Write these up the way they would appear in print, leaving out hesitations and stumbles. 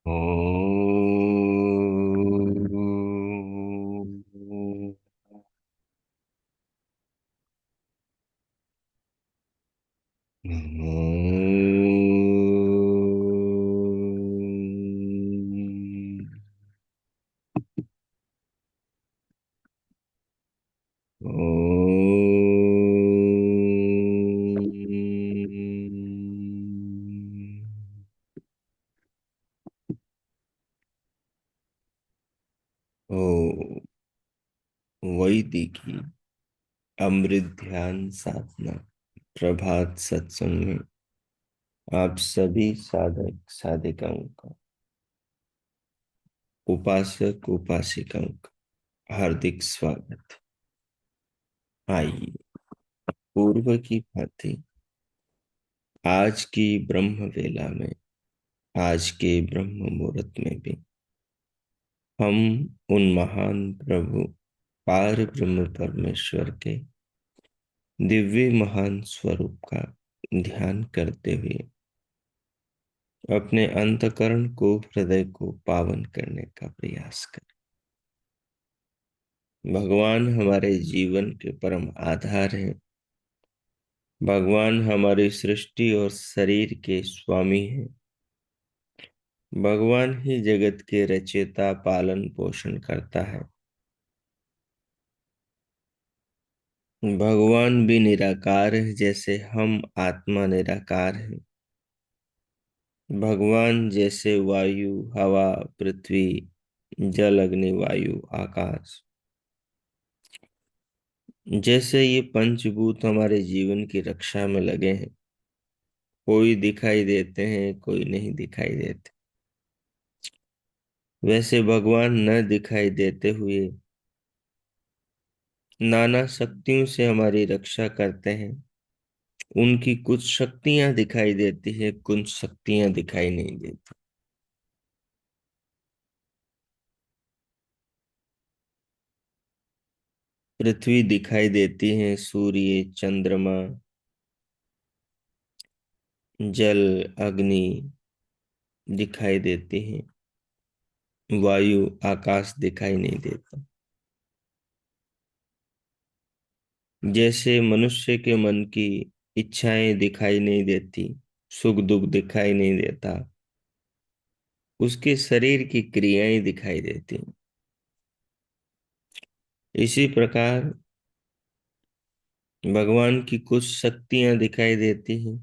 ओम। ओ वैदिकी अमृत ध्यान साधना प्रभात सत्संग में आप सभी साधक साधिकाओं का, उपासक उपासिकाओं का हार्दिक स्वागत। आइए पूर्व की भांति आज की ब्रह्म वेला में, आज के ब्रह्म मुहूर्त में भी हम उन महान प्रभु पार ब्रह्म परमेश्वर के दिव्य महान स्वरूप का ध्यान करते हुए अपने अंतकरण को, हृदय को पावन करने का प्रयास करें। भगवान हमारे जीवन के परम आधार हैं। भगवान हमारी सृष्टि और शरीर के स्वामी हैं। भगवान ही जगत के रचयिता, पालन पोषण करता है। भगवान भी निराकार है, जैसे हम आत्मा निराकार है। भगवान जैसे वायु, हवा, पृथ्वी, जल, अग्नि, वायु, आकाश, जैसे ये पंचभूत हमारे जीवन की रक्षा में लगे हैं। कोई दिखाई देते हैं, कोई नहीं दिखाई देते। वैसे भगवान न दिखाई देते हुए नाना शक्तियों से हमारी रक्षा करते हैं। उनकी कुछ शक्तियां दिखाई देती है, कुछ शक्तियां दिखाई नहीं देती। पृथ्वी दिखाई देती है, सूर्य, चंद्रमा, जल, अग्नि दिखाई देती है। वायु, आकाश दिखाई नहीं देता। जैसे मनुष्य के मन की इच्छाएं दिखाई नहीं देती, सुख दुख दिखाई नहीं देता, उसके शरीर की क्रियाएं दिखाई देती हैं। इसी प्रकार भगवान की कुछ शक्तियां दिखाई देती हैं,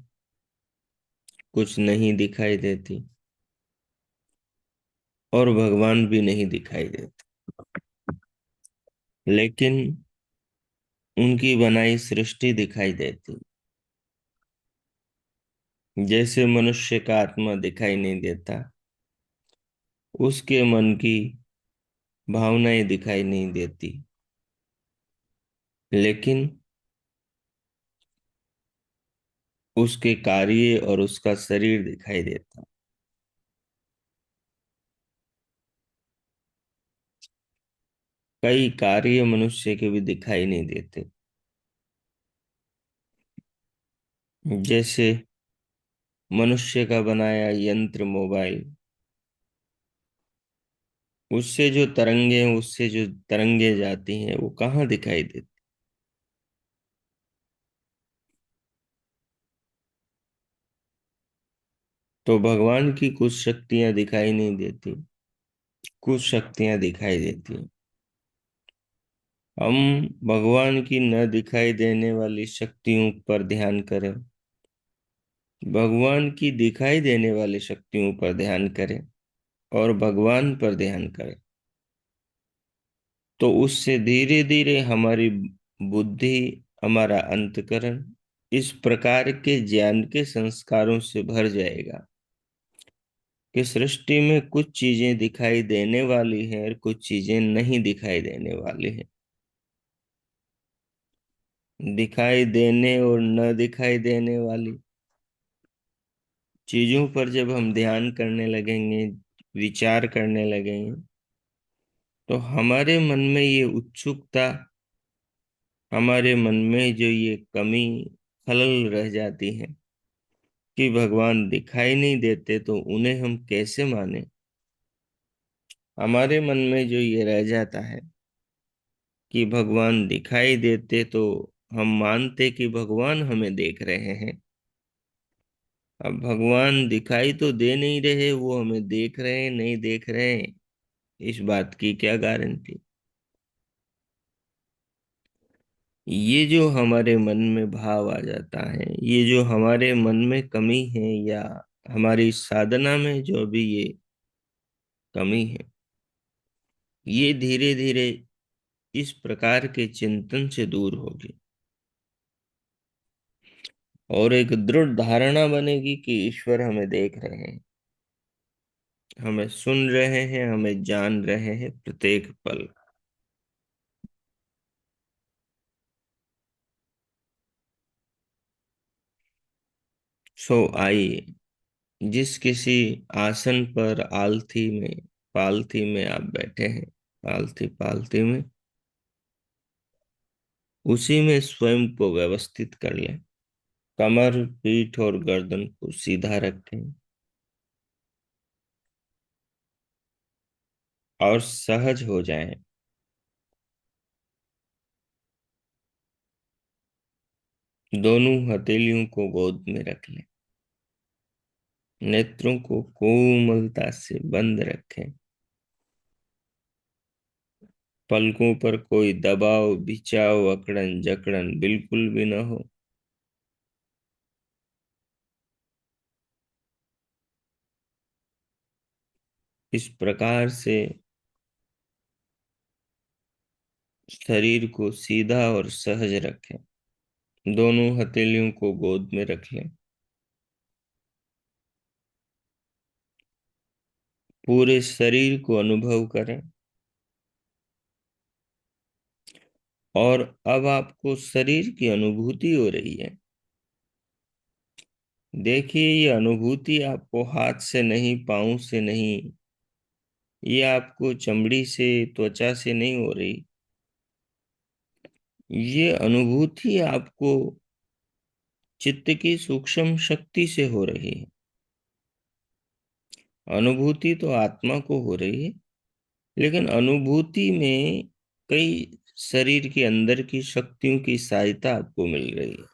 कुछ नहीं दिखाई देती, और भगवान भी नहीं दिखाई देते। लेकिन उनकी बनाई सृष्टि दिखाई देती। जैसे मनुष्य का आत्मा दिखाई नहीं देता, उसके मन की भावनाएं दिखाई नहीं देती, लेकिन उसके कार्य और उसका शरीर दिखाई देता। कई कार्य मनुष्य के भी दिखाई नहीं देते। जैसे मनुष्य का बनाया यंत्र मोबाइल, उससे जो तरंगे उससे जो तरंगे जाती हैं, वो कहाँ दिखाई देती। तो भगवान की कुछ शक्तियां दिखाई नहीं देती, कुछ शक्तियां दिखाई देती हैं। हम भगवान की न दिखाई देने वाली शक्तियों पर ध्यान करें, भगवान की दिखाई देने वाली शक्तियों पर ध्यान करें, और भगवान पर ध्यान करें, तो उससे धीरे धीरे हमारी बुद्धि, हमारा अंतकरण इस प्रकार के ज्ञान के संस्कारों से भर जाएगा कि सृष्टि में कुछ चीजें दिखाई देने वाली हैं और कुछ चीजें नहीं दिखाई देने वाली हैं। दिखाई देने और न दिखाई देने वाली चीजों पर जब हम ध्यान करने लगेंगे, विचार करने लगेंगे, तो हमारे मन में ये उत्सुकता, हमारे मन में जो ये कमी, खलल रह जाती है कि भगवान दिखाई नहीं देते, तो उन्हें हम कैसे माने। हमारे मन में जो ये रह जाता है कि भगवान दिखाई देते तो हम मानते कि भगवान हमें देख रहे हैं। अब भगवान दिखाई तो दे नहीं रहे, वो हमें देख रहे हैं नहीं देख रहे हैं, इस बात की क्या गारंटी। ये जो हमारे मन में भाव आ जाता है, ये जो हमारे मन में कमी है, या हमारी साधना में जो भी ये कमी है, ये धीरे धीरे इस प्रकार के चिंतन से दूर होगी और एक दृढ़ धारणा बनेगी कि ईश्वर हमें देख रहे हैं, हमें सुन रहे हैं, हमें जान रहे हैं प्रत्येक पल। सो आइए, जिस किसी आसन पर आलथी में पालथी में आप बैठे हैं, आलथी पालथी में, उसी में स्वयं को व्यवस्थित कर लें। कमर, पीठ और गर्दन को सीधा रखें और सहज हो जाएं। दोनों हथेलियों को गोद में रख लें। नेत्रों को कोमलता से बंद रखें। पलकों पर कोई दबाव, बिछाव, अकड़न जकड़न बिल्कुल भी न हो। इस प्रकार से शरीर को सीधा और सहज रखें। दोनों हथेलियों को गोद में रख लें। पूरे शरीर को अनुभव करें। और अब आपको शरीर की अनुभूति हो रही है। देखिए, ये अनुभूति आपको हाथ से नहीं, पांव से नहीं, ये आपको चमड़ी से, त्वचा से नहीं हो रही। ये अनुभूति आपको चित्त की सूक्ष्म शक्ति से हो रही है। अनुभूति तो आत्मा को हो रही है, लेकिन अनुभूति में कई शरीर के अंदर की शक्तियों की सहायता आपको मिल रही है।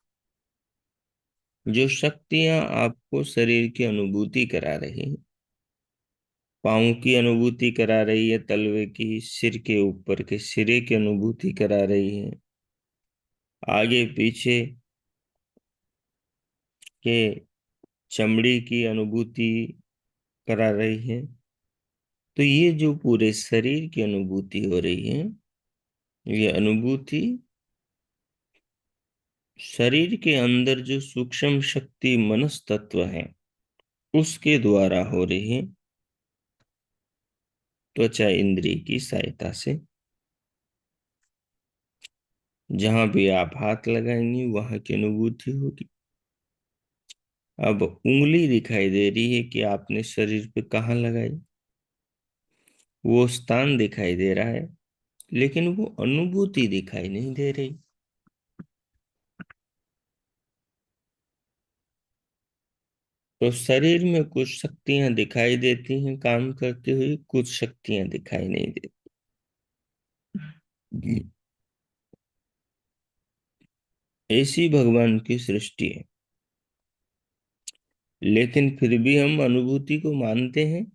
जो शक्तियां आपको शरीर की अनुभूति करा रही हैं, पाँव की अनुभूति करा रही है, तलवे की, सिर के ऊपर के सिरे की अनुभूति करा रही है, आगे पीछे के चमड़ी की अनुभूति करा रही है। तो ये जो पूरे शरीर की अनुभूति हो रही है, ये अनुभूति शरीर के अंदर जो सूक्ष्म शक्ति मनस तत्व है, उसके द्वारा हो रही है, त्वचा इंद्रिय की सहायता से। जहां भी आप हाथ लगाएंगे वहां की अनुभूति होगी। अब उंगली दिखाई दे रही है कि आपने शरीर पे कहाँ लगाई, वो स्थान दिखाई दे रहा है, लेकिन वो अनुभूति दिखाई नहीं दे रही। तो शरीर में कुछ शक्तियां दिखाई देती हैं काम करते हुए, कुछ शक्तियां दिखाई नहीं देती। ऐसी भगवान की सृष्टि है, लेकिन फिर भी हम अनुभूति को मानते हैं।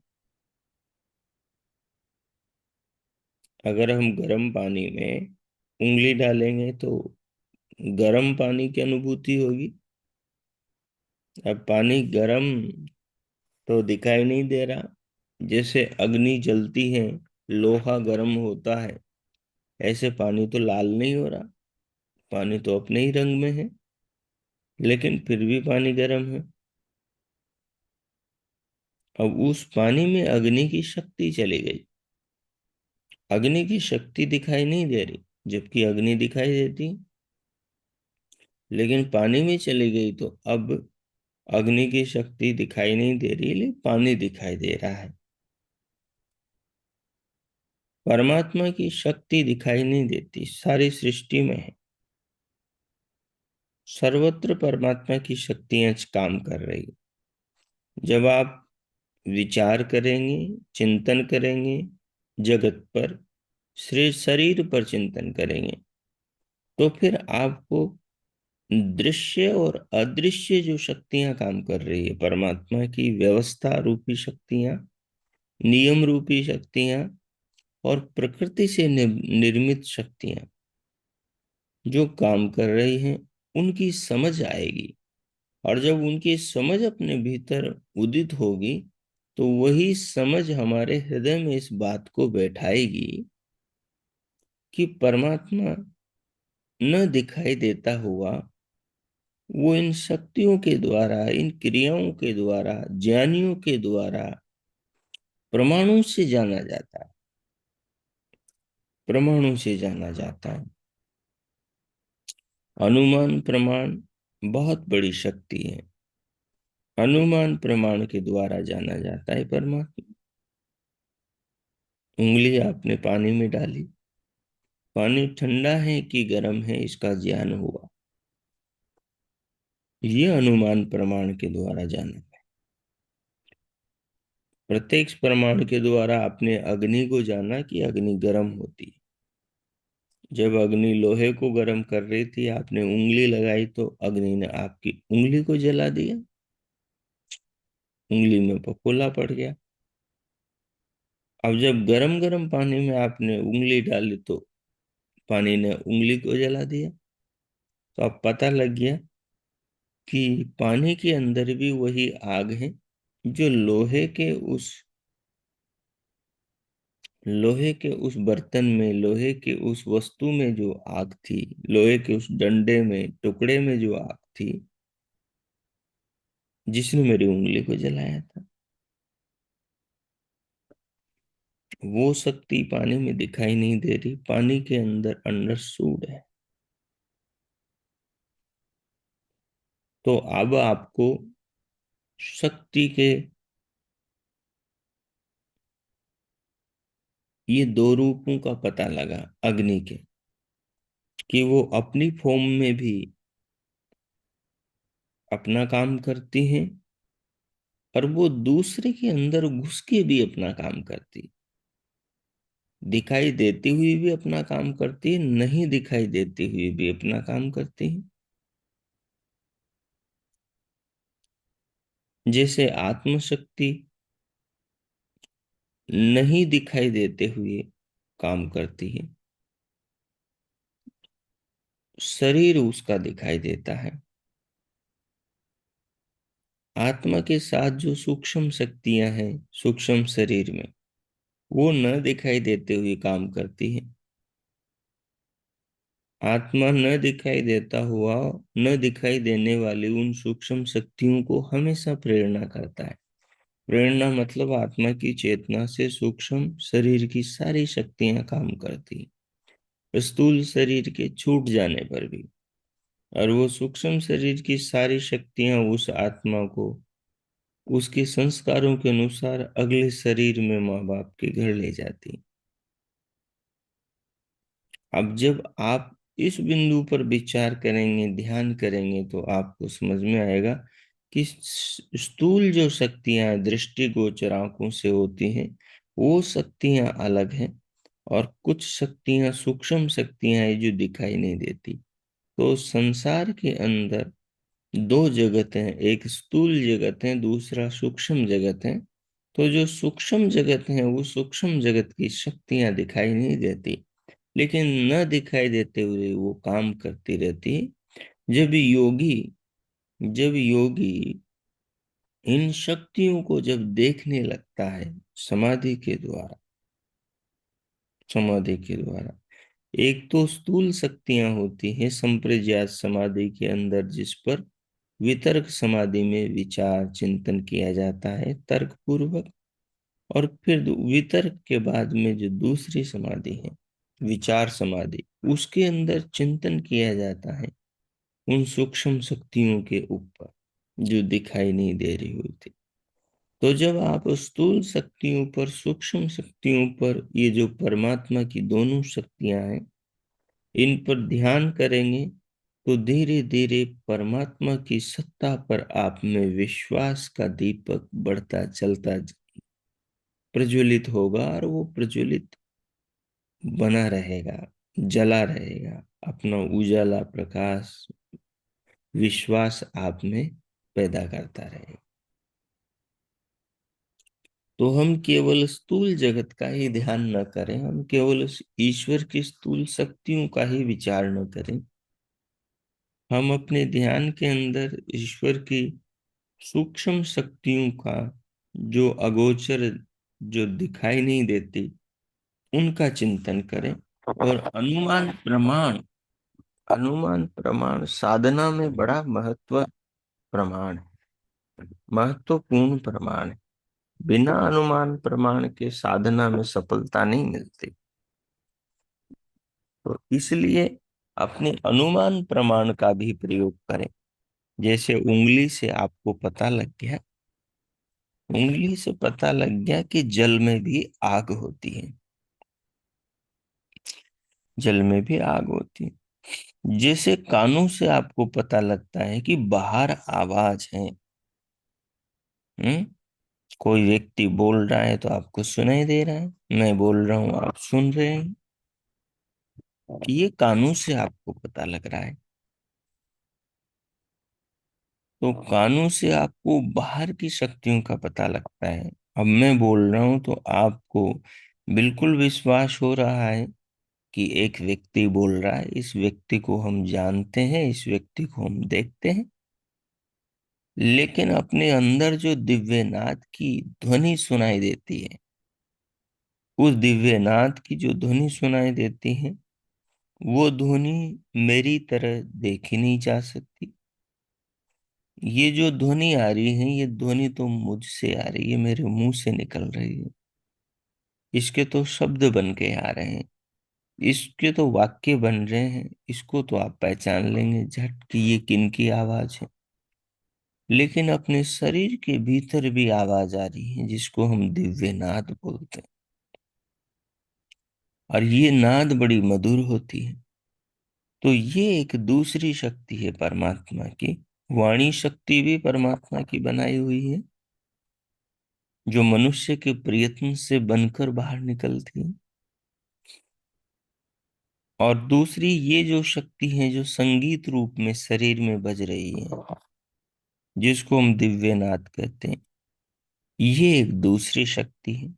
अगर हम गर्म पानी में उंगली डालेंगे तो गर्म पानी की अनुभूति होगी। अब पानी गर्म तो दिखाई नहीं दे रहा। जैसे अग्नि जलती है, लोहा गर्म होता है, ऐसे पानी तो लाल नहीं हो रहा। पानी तो अपने ही रंग में है, लेकिन फिर भी पानी गर्म है। अब उस पानी में अग्नि की शक्ति चली गई। अग्नि की शक्ति दिखाई नहीं दे रही, जबकि अग्नि दिखाई देती। लेकिन पानी में चली गई तो अब अग्नि की शक्ति दिखाई नहीं दे रही, लेकिन पानी दिखाई दे रहा है। परमात्मा की शक्ति दिखाई नहीं देती, सारी सृष्टि में है। सर्वत्र परमात्मा की शक्तियां काम कर रही है। जब आप विचार करेंगे, चिंतन करेंगे, जगत पर, शरीर पर चिंतन करेंगे, तो फिर आपको दृश्य और अदृश्य जो शक्तियां काम कर रही है, परमात्मा की व्यवस्था रूपी शक्तियां, नियम रूपी शक्तियां और प्रकृति से निर्मित शक्तियां जो काम कर रही हैं, उनकी समझ आएगी। और जब उनकी समझ अपने भीतर उदित होगी, तो वही समझ हमारे हृदय में इस बात को बैठाएगी कि परमात्मा न दिखाई देता हुआ वो इन शक्तियों के द्वारा, इन क्रियाओं के द्वारा, ज्ञानियों के द्वारा प्रमाणों से जाना जाता है, प्रमाणों से जाना जाता है। अनुमान प्रमाण बहुत बड़ी शक्ति है। अनुमान प्रमाण के द्वारा जाना जाता है परमात्मा। उंगली आपने पानी में डाली, पानी ठंडा है कि गर्म है इसका ज्ञान हुआ, ये अनुमान प्रमाण के द्वारा जाना। प्रत्यक्ष प्रमाण के द्वारा आपने अग्नि को जाना कि अग्नि गर्म होती है। जब अग्नि लोहे को गर्म कर रही थी, आपने उंगली लगाई तो अग्नि ने आपकी उंगली को जला दिया, उंगली में फफोला पड़ गया। अब जब गरम गरम पानी में आपने उंगली डाली तो पानी ने उंगली को जला दिया। तो अब पता लग गया कि पानी के अंदर भी वही आग है जो लोहे के उस बर्तन में, लोहे के उस वस्तु में जो आग थी, लोहे के उस डंडे में, टुकड़े में जो आग थी, जिसने मेरी उंगली को जलाया था। वो शक्ति पानी में दिखाई नहीं दे रही, पानी के अंदर अंडरस्टूड है। तो अब आपको शक्ति के ये दो रूपों का पता लगा अग्नि के, कि वो अपनी फॉर्म में भी अपना काम करती हैं और वो दूसरे के अंदर घुस के भी अपना काम करती, दिखाई देती हुई भी अपना काम करती है, नहीं दिखाई देती हुई भी अपना काम करती है। जैसे आत्मशक्ति नहीं दिखाई देते हुए काम करती है, शरीर उसका दिखाई देता है। आत्मा के साथ जो सूक्ष्म शक्तियां हैं सूक्ष्म शरीर में, वो न दिखाई देते हुए काम करती है। आत्मा न दिखाई देता हुआ, न दिखाई देने वाली उन सूक्ष्म शक्तियों को हमेशा प्रेरणा करता है। प्रेरणा मतलब आत्मा की चेतना से सूक्ष्म शरीर की सारी शक्तियां काम करती, स्थूल शरीर के छूट जाने पर भी। और वो सूक्ष्म शरीर की सारी शक्तियां उस आत्मा को उसके संस्कारों के अनुसार अगले शरीर में माँ बाप के घर ले जाती। अब जब आप इस बिंदु पर विचार करेंगे, ध्यान करेंगे, तो आपको समझ में आएगा कि स्थूल जो शक्तियां दृष्टिगोचर आंखों से होती हैं, वो शक्तियां अलग हैं, और कुछ शक्तियां सूक्ष्म शक्तियां हैं जो दिखाई नहीं देती। तो संसार के अंदर दो जगत हैं, एक स्थूल जगत है, दूसरा सूक्ष्म जगत है। तो जो सूक्ष्म जगत है, वो सूक्ष्म जगत की शक्तियां दिखाई नहीं देती, लेकिन न दिखाई देते हुए वो काम करती रहती है। जब योगी जब योगी इन शक्तियों को जब देखने लगता है समाधि के द्वारा, समाधि के द्वारा, एक तो स्थूल शक्तियां होती हैं संप्रज्ञात समाधि के अंदर, जिस पर वितर्क समाधि में विचार चिंतन किया जाता है तर्क पूर्वक। और फिर वितर्क के बाद में जो दूसरी समाधि है, विचार समाधि, उसके अंदर चिंतन किया जाता है उन सूक्ष्म शक्तियों के ऊपर जो दिखाई नहीं दे रही होती। तो जब आप स्थूल शक्तियों पर, सूक्ष्म शक्तियों पर, ये जो परमात्मा की दोनों शक्तियां हैं, इन पर ध्यान करेंगे, तो धीरे धीरे परमात्मा की सत्ता पर आप में विश्वास का दीपक बढ़ता चलता प्रज्वलित होगा और वो प्रज्वलित बना रहेगा, जला रहेगा, अपना उजाला प्रकाश विश्वास आप में पैदा करता रहेगा। तो हम केवल स्थूल जगत का ही ध्यान न करें, हम केवल उस ईश्वर की स्थूल शक्तियों का ही विचार न करें, हम अपने ध्यान के अंदर ईश्वर की सूक्ष्म शक्तियों का, जो अगोचर, जो दिखाई नहीं देती, उनका चिंतन करें। और अनुमान प्रमाण साधना में बड़ा प्रमाण महत्वपूर्ण प्रमाण है। बिना अनुमान प्रमाण के साधना में सफलता नहीं मिलती। तो इसलिए अपने अनुमान प्रमाण का भी प्रयोग करें। जैसे उंगली से आपको पता लग गया, उंगली से पता लग गया कि जल में भी आग होती है, जल में भी आग होती है। जैसे कानों से आपको पता लगता है कि बाहर आवाज है, हम्म कोई व्यक्ति बोल रहा है तो आपको सुनाई दे रहा है, मैं बोल रहा हूं आप सुन रहे हैं, ये कानों से आपको पता लग रहा है। तो कानों से आपको बाहर की शक्तियों का पता लगता है। अब मैं बोल रहा हूं तो आपको बिल्कुल विश्वास हो रहा है कि एक व्यक्ति बोल रहा है, इस व्यक्ति को हम जानते हैं, इस व्यक्ति को हम देखते हैं। लेकिन अपने अंदर जो दिव्यनाद की ध्वनि सुनाई देती है, उस दिव्यनाद की जो ध्वनि सुनाई देती है, वो ध्वनि मेरी तरह देखी नहीं जा सकती। ये जो ध्वनि आ रही है, ये ध्वनि तो मुझसे आ रही है, मेरे मुंह से निकल रही है। इसके तो शब्द बन के आ रहे हैं, इसके तो वाक्य बन रहे हैं, इसको तो आप पहचान लेंगे झट कि ये किनकी आवाज है। लेकिन अपने शरीर के भीतर भी आवाज आ रही है, जिसको हम दिव्य नाद बोलते हैं। और ये नाद बड़ी मधुर होती है। तो ये एक दूसरी शक्ति है परमात्मा की। वाणी शक्ति भी परमात्मा की बनाई हुई है, जो मनुष्य के प्रयत्न से बनकर बाहर निकलती है। और दूसरी ये जो शक्ति है, जो संगीत रूप में शरीर में बज रही है, जिसको हम दिव्यनाद कहते हैं, ये एक दूसरी शक्ति है।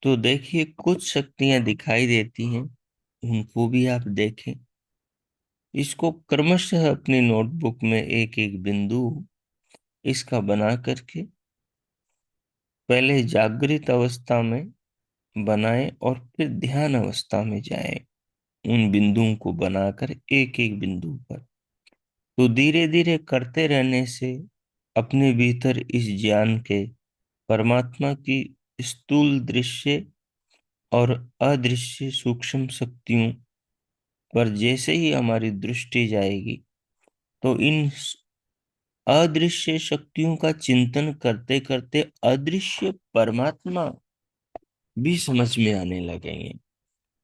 तो देखिए, कुछ शक्तियां दिखाई देती हैं, उनको भी आप देखें। इसको क्रमशः अपनी नोटबुक में एक एक बिंदु इसका बना करके पहले जागृत अवस्था में बनाएं और फिर ध्यान अवस्था में जाएं, उन बिंदुओं को बनाकर एक एक बिंदु पर। तो धीरे धीरे करते रहने से अपने भीतर इस ज्ञान के परमात्मा की स्थूल दृश्य और अदृश्य सूक्ष्म शक्तियों पर जैसे ही हमारी दृष्टि जाएगी, तो इन अदृश्य शक्तियों का चिंतन करते करते अदृश्य परमात्मा भी समझ में आने लगेंगे।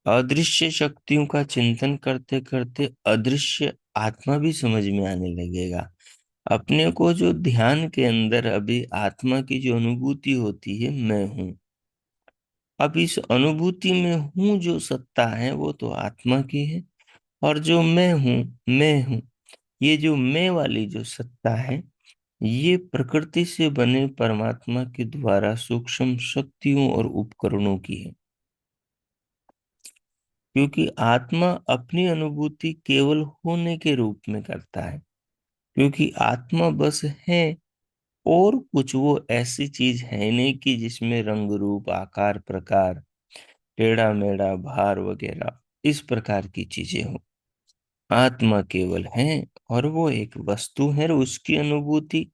अदृश्य शक्तियों का चिंतन करते करते अदृश्य आत्मा भी समझ में आने लगेगा। अपने को जो ध्यान के अंदर अभी आत्मा की जो अनुभूति होती है, मैं हूं, अब इस अनुभूति में हूं जो सत्ता है वो तो आत्मा की है। और जो मैं हूं, ये जो मैं वाली जो सत्ता है, ये प्रकृति से बने परमात्मा के द्वारा सूक्ष्म शक्तियों और उपकरणों की है। क्योंकि आत्मा अपनी अनुभूति केवल होने के रूप में करता है, क्योंकि आत्मा बस है, और कुछ वो ऐसी चीज है नहीं कि जिसमें रंग रूप आकार प्रकार टेढ़ा मेढ़ा भार वगैरह इस प्रकार की चीजें हो। आत्मा केवल है, और वो एक वस्तु है, और उसकी अनुभूति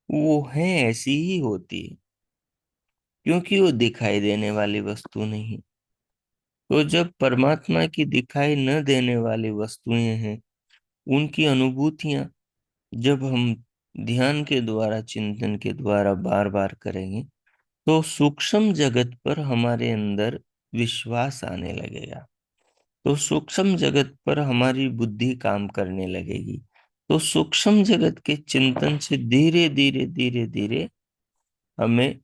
वो है ऐसी ही होती है, क्योंकि वो दिखाई देने वाली वस्तु नहीं। तो जब परमात्मा की दिखाई न देने वाली वस्तुएं हैं, उनकी अनुभूतियां जब हम ध्यान के द्वारा चिंतन के द्वारा बार बार करेंगे, तो सूक्ष्म जगत पर हमारे अंदर विश्वास आने लगेगा। तो सूक्ष्म जगत पर हमारी बुद्धि काम करने लगेगी। तो सूक्ष्म जगत के चिंतन से धीरे धीरे धीरे धीरे हमें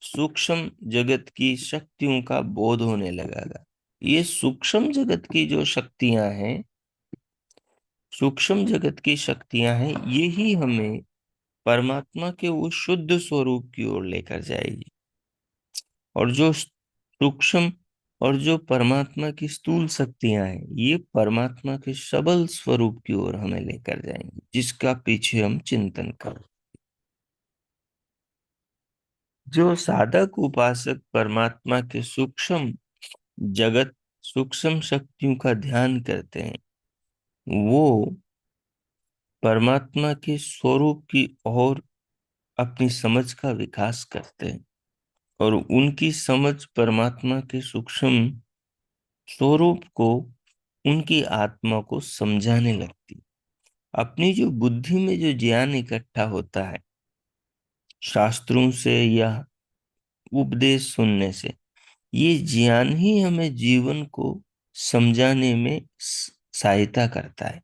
सूक्ष्म जगत की शक्तियों का बोध होने लगेगा। ये सूक्ष्म जगत की जो शक्तियां हैं, सूक्ष्म जगत की शक्तियां हैं, यही हमें परमात्मा के उस शुद्ध स्वरूप की ओर लेकर जाएगी। और जो सूक्ष्म और जो परमात्मा की स्थूल शक्तियां हैं, ये परमात्मा के सबल स्वरूप की ओर हमें लेकर जाएंगी, जिसका पीछे हम चिंतन करें। जो साधक उपासक परमात्मा के सूक्ष्म जगत, सूक्ष्म शक्तियों का ध्यान करते हैं, वो परमात्मा के स्वरूप की ओर अपनी समझ का विकास करते हैं, और उनकी समझ परमात्मा के सूक्ष्म स्वरूप को, उनकी आत्मा को समझाने लगती। अपनी जो बुद्धि में जो ज्ञान इकट्ठा होता है शास्त्रों से या उपदेश सुनने से, ये ज्ञान ही हमें जीवन को समझाने में सहायता करता है।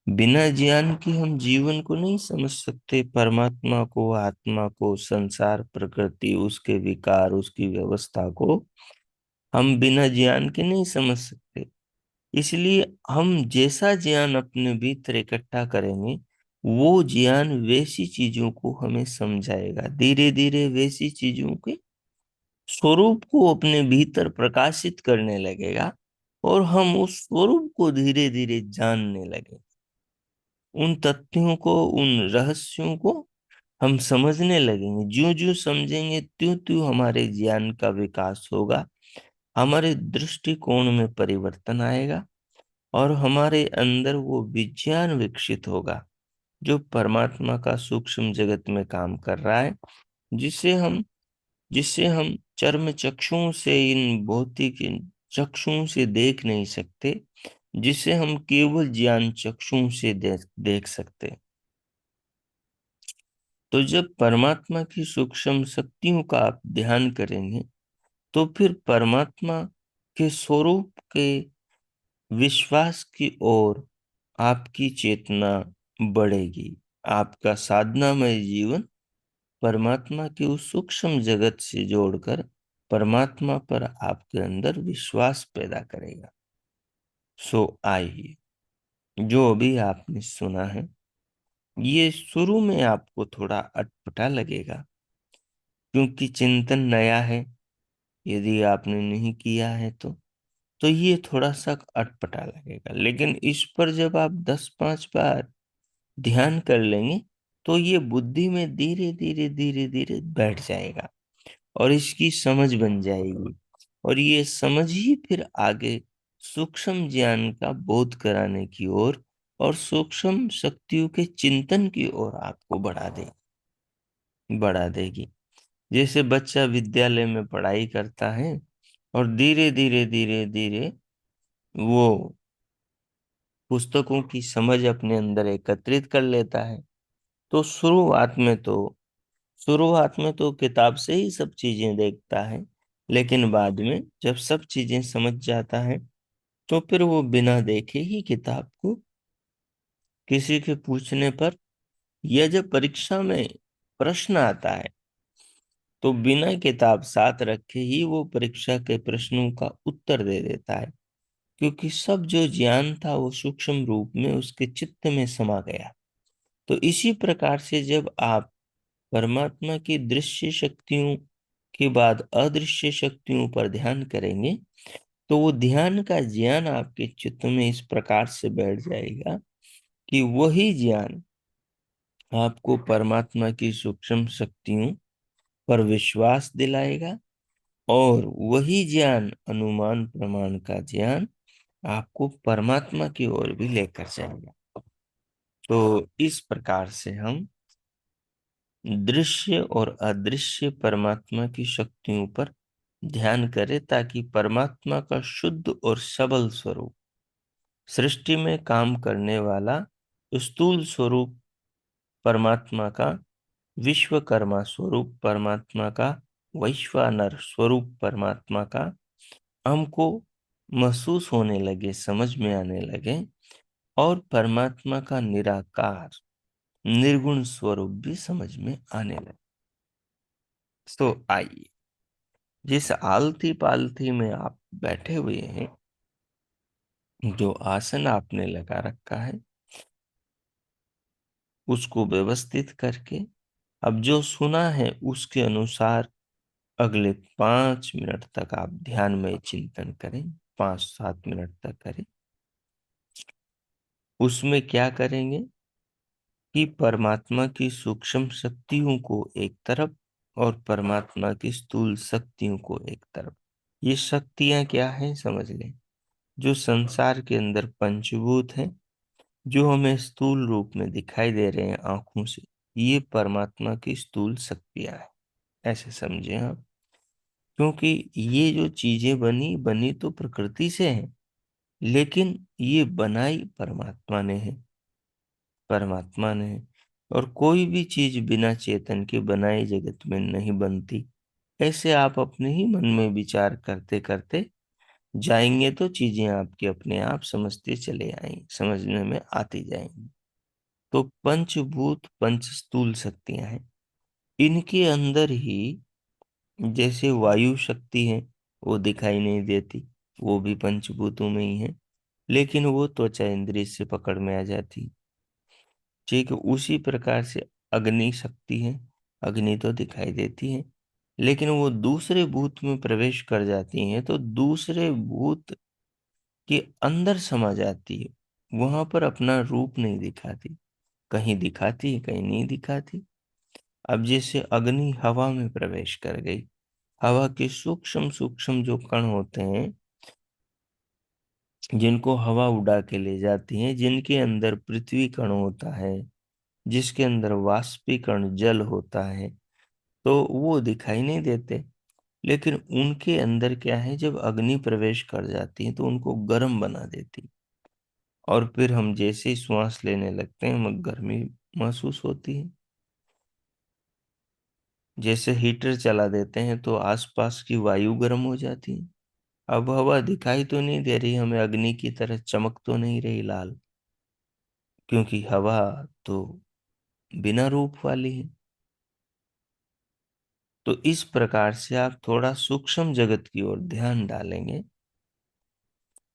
बिना ज्ञान के हम जीवन को नहीं समझ सकते, परमात्मा को, आत्मा को, संसार, प्रकृति, उसके विकार, उसकी व्यवस्था को हम बिना ज्ञान के नहीं समझ सकते। इसलिए हम जैसा ज्ञान अपने भीतर इकट्ठा करेंगे, वो ज्ञान वैसी चीजों को हमें समझाएगा, धीरे धीरे वैसी चीजों के स्वरूप को अपने भीतर प्रकाशित करने लगेगा, और हम उस स्वरूप को धीरे धीरे जानने लगे। उन तथ्यों को, उन रहस्यों को हम समझने लगेंगे। ज्यों ज्यों समझेंगे, त्यों त्यों हमारे ज्ञान का विकास होगा, हमारे दृष्टिकोण में परिवर्तन आएगा, और हमारे अंदर वो विज्ञान विकसित होगा जो परमात्मा का सूक्ष्म जगत में काम कर रहा है, जिसे हम जिसे हम चर्म चक्षुओं से, इन भौतिक चक्षुओं से देख नहीं सकते, जिसे हम केवल ज्ञान चक्षुओं से देख सकते। तो जब परमात्मा की सूक्ष्म शक्तियों का आप ध्यान करेंगे, तो फिर परमात्मा के स्वरूप के विश्वास की ओर आपकी चेतना बढ़ेगी। आपका साधनामय जीवन परमात्मा के उस सूक्ष्म जगत से जोड़कर परमात्मा पर आपके अंदर विश्वास पैदा करेगा। सो आइए, जो अभी आपने सुना है, ये शुरू में आपको थोड़ा अटपटा लगेगा, क्योंकि चिंतन नया है। यदि आपने नहीं किया है तो ये थोड़ा सा अटपटा लगेगा, लेकिन इस पर जब आप 10-5 बार ध्यान कर लेंगे, तो ये बुद्धि में धीरे धीरे धीरे धीरे बैठ जाएगा, और इसकी समझ बन जाएगी। और ये समझ ही फिर आगे सूक्ष्म ज्ञान का बोध कराने की ओर और सूक्ष्म शक्तियों के चिंतन की ओर आपको बढ़ा देगी। जैसे बच्चा विद्यालय में पढ़ाई करता है, और धीरे धीरे धीरे धीरे वो पुस्तकों की समझ अपने अंदर एकत्रित कर लेता है। तो शुरुआत में तो किताब से ही सब चीजें देखता है, लेकिन बाद में जब सब चीजें समझ जाता है, तो फिर वो बिना देखे ही किताब को किसी के पूछने पर, या जब परीक्षा में प्रश्न आता है, तो बिना किताब साथ रखे ही वो परीक्षा के प्रश्नों का उत्तर दे देता है, क्योंकि सब जो ज्ञान था वो सूक्ष्म रूप में उसके चित्त में समा गया। तो इसी प्रकार से जब आप परमात्मा की दृश्य शक्तियों के बाद अदृश्य शक्तियों पर ध्यान करेंगे, तो वो ध्यान का ज्ञान आपके चित्त में इस प्रकार से बैठ जाएगा कि वही ज्ञान आपको परमात्मा की सूक्ष्म शक्तियों पर विश्वास दिलाएगा, और वही ज्ञान, अनुमान प्रमाण का ज्ञान, आपको परमात्मा की ओर भी लेकर जाएगा। तो इस प्रकार से हम दृश्य और अदृश्य परमात्मा की शक्तियों पर ध्यान करें, ताकि परमात्मा का शुद्ध और सबल स्वरूप, सृष्टि में काम करने वाला स्थूल स्वरूप परमात्मा का, विश्वकर्मा स्वरूप परमात्मा का, वैश्वानर स्वरूप परमात्मा का हमको महसूस होने लगे, समझ में आने लगे, और परमात्मा का निराकार निर्गुण स्वरूप भी समझ में आने लगे। तो आइए, जिस आलती पालथी में आप बैठे हुए हैं, जो आसन आपने लगा रखा है, उसको व्यवस्थित करके अब जो सुना है उसके अनुसार अगले 5 मिनट तक आप ध्यान में चिंतन करें। 5-7 मिनट तक करें। उसमें क्या करेंगे कि परमात्मा की सूक्ष्म शक्तियों को एक तरफ और परमात्मा की स्थूल शक्तियों को एक तरफ। ये शक्तियां क्या हैं समझ लें। जो संसार के अंदर पंचभूत हैं, जो हमें स्थूल रूप में दिखाई दे रहे हैं आंखों से, ये परमात्मा की स्थूल शक्तियां हैं। ऐसे समझें आप। क्योंकि ये जो चीजें बनी बनी तो प्रकृति से है, लेकिन ये बनाई परमात्मा ने है। परमात्मा ने है। और कोई भी चीज बिना चेतन के बनाई जगत में नहीं बनती। ऐसे आप अपने ही मन में विचार करते करते जाएंगे तो चीजें आपके अपने आप समझते चले आएंगी, समझने में आती जाएंगी। तो पंचभूत पंच स्थूल शक्तियां हैं। इनके अंदर ही जैसे वायु शक्ति है, वो दिखाई नहीं देती, वो भी पंचभूतों में ही है, लेकिन वो त्वचा इंद्रिय से पकड़ में आ जाती। ठीक है, उसी प्रकार से अग्नि शक्ति है। अग्नि तो दिखाई देती है, लेकिन वो दूसरे भूत में प्रवेश कर जाती है तो दूसरे भूत के अंदर समा जाती है। वहां पर अपना रूप नहीं दिखाती। कहीं दिखाती है, कहीं नहीं दिखाती। अब जैसे अग्नि हवा में प्रवेश कर गई, हवा के सूक्ष्म सूक्ष्म जो कण होते हैं, जिनको हवा उड़ा के ले जाती है, जिनके अंदर पृथ्वी कण होता है, जिसके अंदर वाष्पीकरण जल होता है, तो वो दिखाई नहीं देते। लेकिन उनके अंदर क्या है, जब अग्नि प्रवेश कर जाती है तो उनको गर्म बना देती। और फिर हम जैसे ही श्वास लेने लगते हैं, हमें गर्मी महसूस होती है। जैसे हीटर चला देते हैं तो आसपास की वायु गर्म हो जाती है। अब हवा दिखाई तो नहीं दे रही हमें, अग्नि की तरह चमक तो नहीं रही लाल, क्योंकि हवा तो बिना रूप वाली है। तो इस प्रकार से आप थोड़ा सूक्ष्म जगत की ओर ध्यान डालेंगे।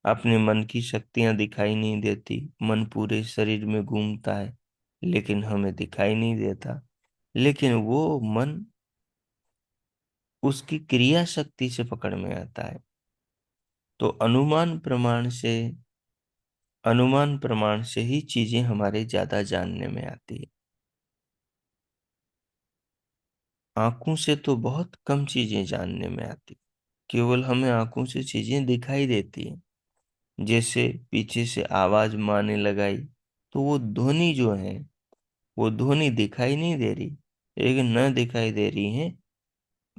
अपने मन की शक्तियां दिखाई नहीं देती, मन पूरे शरीर में घूमता है, लेकिन हमें दिखाई नहीं देता। लेकिन वो मन उसकी क्रिया शक्ति से पकड़ में आता है। तो अनुमान प्रमाण से ही चीजें हमारे ज्यादा जानने में आती है। आंखों से तो बहुत कम चीजें जानने में आती। केवल हमें आंखों से चीजें दिखाई देती हैं। जैसे पीछे से आवाज माँ ने लगाई, तो वो ध्वनि जो है, वो ध्वनि दिखाई नहीं दे रही। लेकिन न दिखाई दे रही है,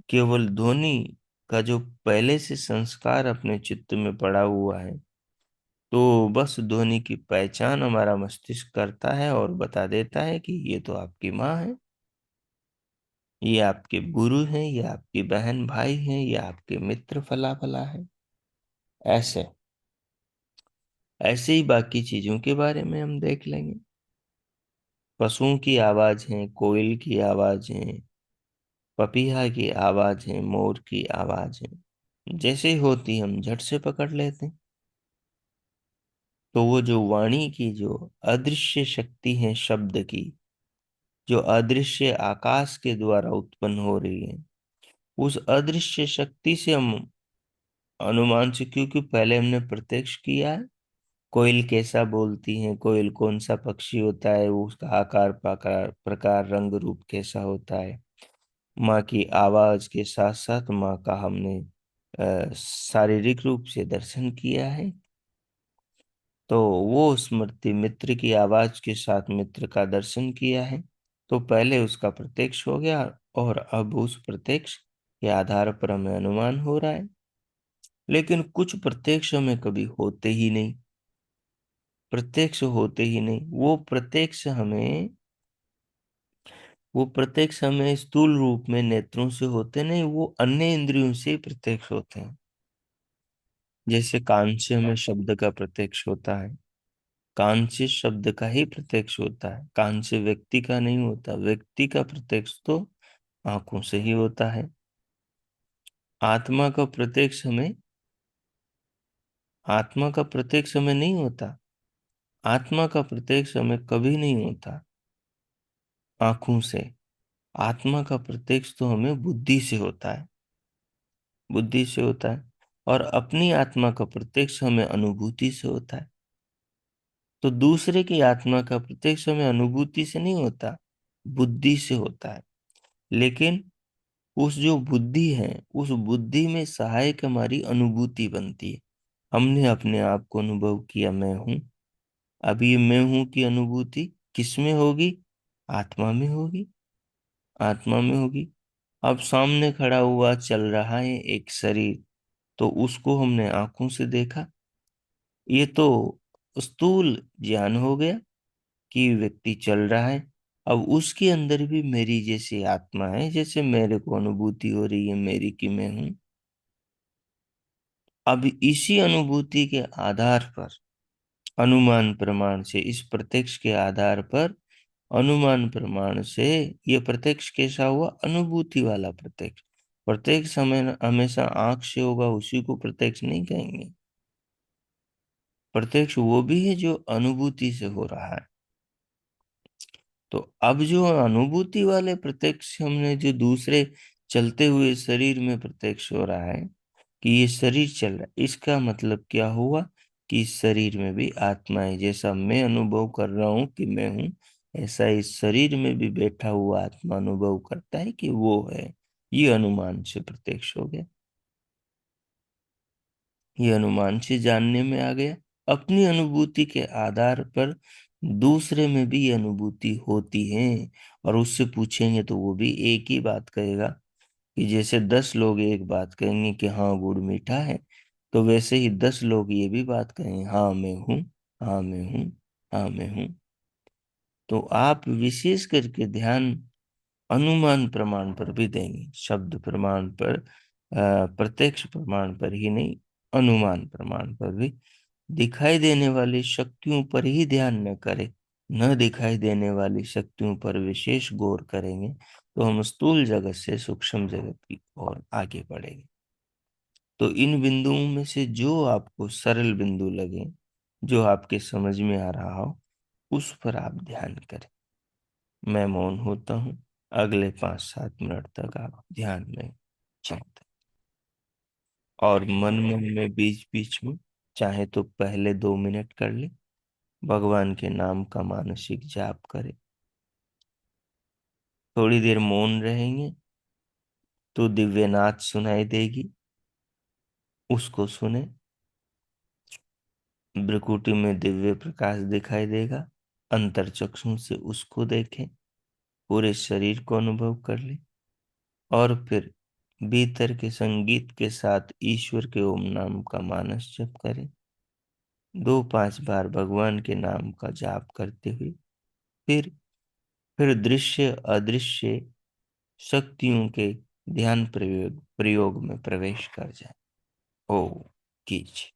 केवल ध्वनि का जो पहले से संस्कार अपने चित्त में पड़ा हुआ है, तो बस ध्वनि की पहचान हमारा मस्तिष्क करता है और बता देता है कि ये तो आपकी माँ है, ये आपके गुरु हैं, ये आपकी बहन भाई हैं, ये आपके मित्र फला फला है। ऐसे ऐसे ही बाकी चीजों के बारे में हम देख लेंगे। पशुओं की आवाज है, कोयल की आवाज है, पपीहा की आवाज है, मोर की आवाज है, जैसे ही होती हम झट से पकड़ लेते हैं। तो वो जो वाणी की जो अदृश्य शक्ति है शब्द की, जो अदृश्य आकाश के द्वारा उत्पन्न हो रही है, उस अदृश्य शक्ति से हम अनुमान से, क्योंकि पहले हमने प्रत्यक्ष किया है, कोयल कैसा बोलती है, कोयल कौन सा पक्षी होता है, वो उसका आकार प्रकार प्रकार रंग रूप कैसा होता है, माँ की आवाज के साथ साथ माँ का हमने शारीरिक रूप से दर्शन किया है। तो वो स्मृति मित्र की आवाज के साथ मित्र का दर्शन किया है। तो पहले उसका प्रत्यक्ष हो गया, और अब उस प्रत्यक्ष के आधार पर हमें अनुमान हो रहा है। लेकिन कुछ प्रत्यक्ष हमें कभी होते ही नहीं। प्रत्यक्ष होते ही नहीं। वो प्रत्यक्ष हमें स्थूल रूप में नेत्रों से होते नहीं, वो अन्य इंद्रियों से ही प्रत्यक्ष होते हैं। जैसे कान से हमें शब्द का प्रत्यक्ष होता है, कान से शब्द का ही प्रत्यक्ष होता है, कान से व्यक्ति का नहीं होता। व्यक्ति का प्रत्यक्ष तो आंखों से ही होता है। आत्मा का प्रत्येक समय, आत्मा का प्रत्येक समय नहीं होता। आत्मा का प्रत्येक समय कभी नहीं होता आंखों से। आत्मा का प्रत्यक्ष तो हमें बुद्धि से होता है, बुद्धि से होता है। और अपनी आत्मा का प्रत्यक्ष हमें अनुभूति से होता है। तो दूसरे की आत्मा का प्रत्यक्ष हमें अनुभूति से नहीं होता, बुद्धि से होता है। लेकिन उस जो बुद्धि है, उस बुद्धि में सहायक हमारी अनुभूति बनती है। हमने अपने आप को अनुभव किया, मैं हूं। अब ये मैं हूं की अनुभूति किस में होगी? आत्मा में होगी, आत्मा में होगी। अब सामने खड़ा हुआ चल रहा है एक शरीर, तो उसको हमने आंखों से देखा, ये तो स्थूल ज्ञान हो गया कि व्यक्ति चल रहा है। अब उसके अंदर भी मेरी जैसी आत्मा है, जैसे मेरे को अनुभूति हो रही है मेरी कि मैं हूं। अब इसी अनुभूति के आधार पर, अनुमान प्रमाण से, इस प्रत्यक्ष के आधार पर, अनुमान प्रमाण से, ये प्रत्यक्ष कैसा हुआ? अनुभूति वाला प्रत्यक्ष। प्रत्यक्ष हमें हमेशा आंख से होगा, उसी को प्रत्यक्ष नहीं कहेंगे। प्रत्यक्ष वो भी है जो अनुभूति से हो रहा है। तो अब जो अनुभूति वाले प्रत्यक्ष हमने जो दूसरे चलते हुए शरीर में प्रत्यक्ष हो रहा है कि ये शरीर चल रहा है, इसका मतलब क्या हुआ? कि इस शरीर में भी आत्मा है। जैसा मैं अनुभव कर रहा हूं कि मैं हूं, ऐसा इस शरीर में भी बैठा हुआ आत्मा अनुभव करता है कि वो है। ये अनुमान से प्रत्यक्ष हो गया, ये अनुमान से जानने में आ गया। अपनी अनुभूति के आधार पर दूसरे में भी ये अनुभूति होती है। और उससे पूछेंगे तो वो भी एक ही बात कहेगा कि जैसे 10 लोग एक बात कहेंगे कि हाँ गुड़ मीठा है, तो वैसे ही 10 लोग ये भी बात कहेंगे, हाँ मैं हूँ, हाँ मैं हूँ, हाँ मैं हूँ। तो आप विशेष करके ध्यान अनुमान प्रमाण पर भी देंगे, शब्द प्रमाण पर, प्रत्यक्ष प्रमाण पर ही नहीं, अनुमान प्रमाण पर भी। दिखाई देने वाली शक्तियों पर ही ध्यान न करें, न दिखाई देने वाली शक्तियों पर विशेष गौर करेंगे, तो हम स्थूल जगत से सूक्ष्म जगत की ओर आगे बढ़ेंगे। तो इन बिंदुओं में से जो आपको सरल बिंदु लगे, जो आपके समझ में आ रहा हो, उस पर आप ध्यान करें। मैं मौन होता हूँ, अगले 5-7 मिनट तक आप ध्यान में चलते, और मन मन में बीच बीच में चाहे तो पहले 2 मिनट कर ले, भगवान के नाम का मानसिक जाप करें। थोड़ी देर मौन रहेंगे तो दिव्यनाथ सुनाई देगी, उसको सुने। भ्रकुटी में दिव्य प्रकाश दिखाई देगा, अंतर चक्षु से उसको देखें, पूरे शरीर को अनुभव कर ले। और फिर भीतर के संगीत के साथ ईश्वर के ओम नाम का मानस जप करें। 2-5 बार भगवान के नाम का जाप करते हुए फिर दृश्य अदृश्य शक्तियों के ध्यान प्रयोग प्रयोग में प्रवेश कर जाए। ओ कीजिए।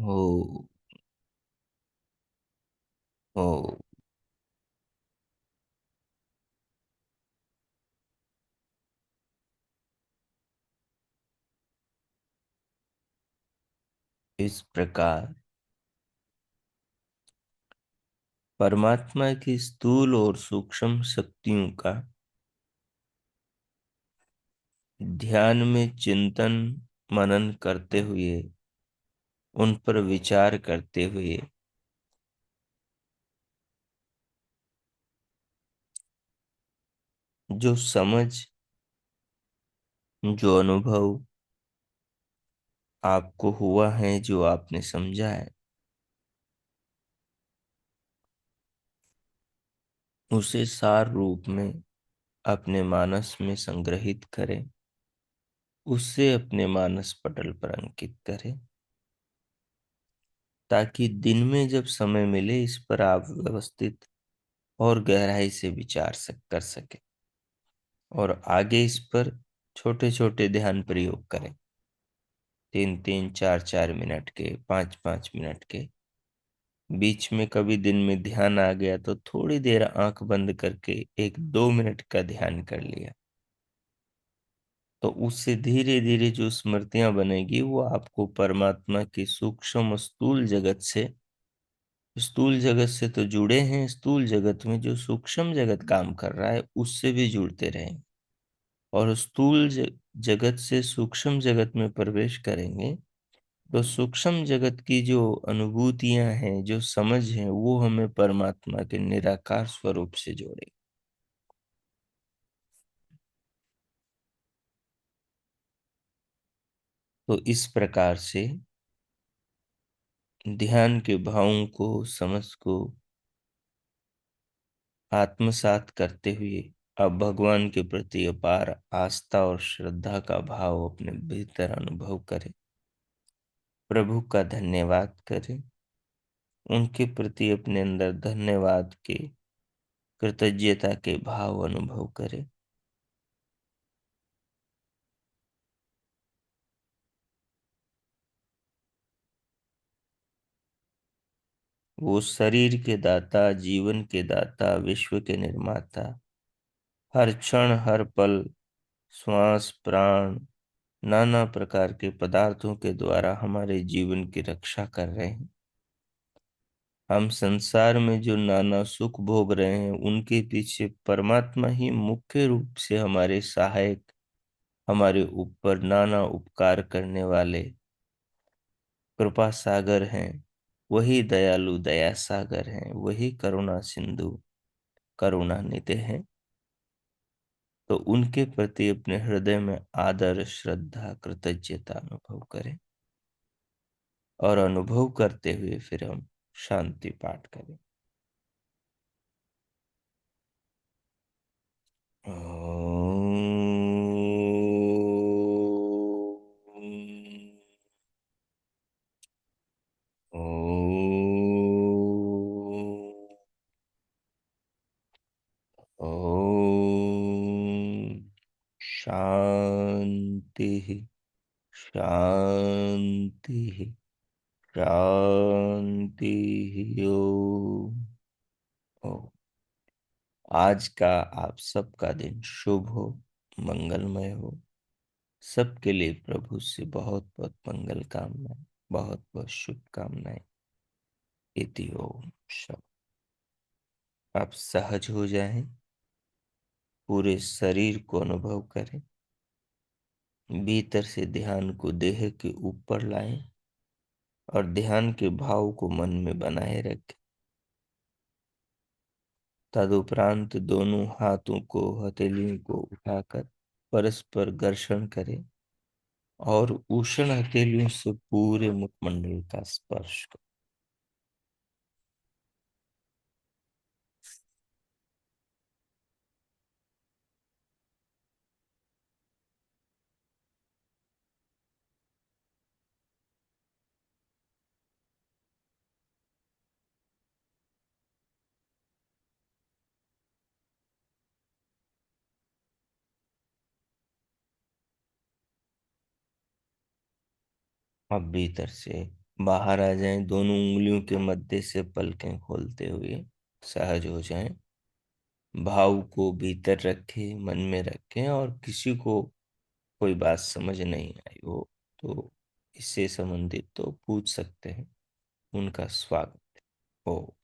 हो हो। इस प्रकार परमात्मा की स्थूल और सूक्ष्म शक्तियों का ध्यान में चिंतन मनन करते हुए, उन पर विचार करते हुए, जो समझ, जो अनुभव आपको हुआ है, जो आपने समझा है, उसे सार रूप में अपने मानस में संग्रहित करें, उससे अपने मानस पटल पर अंकित करें, ताकि दिन में जब समय मिले इस पर आप व्यवस्थित और गहराई से विचार कर सके, और आगे इस पर छोटे छोटे ध्यान प्रयोग करें। 3 3 4 4 मिनट के, 5 5 मिनट के। बीच में कभी दिन में ध्यान आ गया तो थोड़ी देर आंख बंद करके 1 2 मिनट का ध्यान कर लिया, तो उससे धीरे धीरे जो स्मृतियां बनेगी वो आपको परमात्मा की सूक्ष्म स्थूल जगत से तो जुड़े हैं, स्थूल जगत में जो सूक्ष्म जगत काम कर रहा है उससे भी जुड़ते रहेंगे, और जगत से सूक्ष्म जगत में प्रवेश करेंगे तो सूक्ष्म जगत की जो अनुभूतियां हैं, जो समझ है, वो हमें परमात्मा के निराकार स्वरूप से जोड़े। तो इस प्रकार से ध्यान के भावों को, समझ को आत्मसात करते हुए अब भगवान के प्रति अपार आस्था और श्रद्धा का भाव अपने भीतर अनुभव करें, प्रभु का धन्यवाद करें, उनके प्रति अपने अंदर धन्यवाद के, कृतज्ञता के भाव अनुभव करें। वो शरीर के दाता, जीवन के दाता, विश्व के निर्माता, हर क्षण हर पल श्वास प्राण नाना प्रकार के पदार्थों के द्वारा हमारे जीवन की रक्षा कर रहे हैं। हम संसार में जो नाना सुख भोग रहे हैं उनके पीछे परमात्मा ही मुख्य रूप से हमारे सहायक, हमारे ऊपर नाना उपकार करने वाले कृपा सागर हैं। वही दयालु दया सागर हैं, वही करुणा सिंधु करुणा निधि हैं। तो उनके प्रति अपने हृदय में आदर श्रद्धा कृतज्ञता अनुभव करें, और अनुभव करते हुए फिर हम शांति पाठ करें। ओम। ओम। ओम। शांति शांति शांति। ओम। ओम। आज का आप सबका दिन शुभ हो, मंगलमय हो। सबके लिए प्रभु से बहुत बहुत मंगल कामनाएं, बहुत बहुत शुभकामनाएं। इति ओम। सब आप सहज हो जाएं, पूरे शरीर को अनुभव करें, भीतर से ध्यान को देह के ऊपर लाएं, और ध्यान के भाव को मन में बनाए रखें। तदुपरांत दोनों हाथों को, हथेलियों को उठाकर परस्पर घर्षण करें, और उष्ण हथेलियों से पूरे मुखमंडल का स्पर्श करें। अब भीतर से बाहर आ जाएं, दोनों उंगलियों के मध्य से पलकें खोलते हुए सहज हो जाएं। भाव को भीतर रखें, मन में रखें, और किसी को कोई बात समझ नहीं आई हो तो इससे संबंधित तो पूछ सकते हैं। उनका स्वागत हो।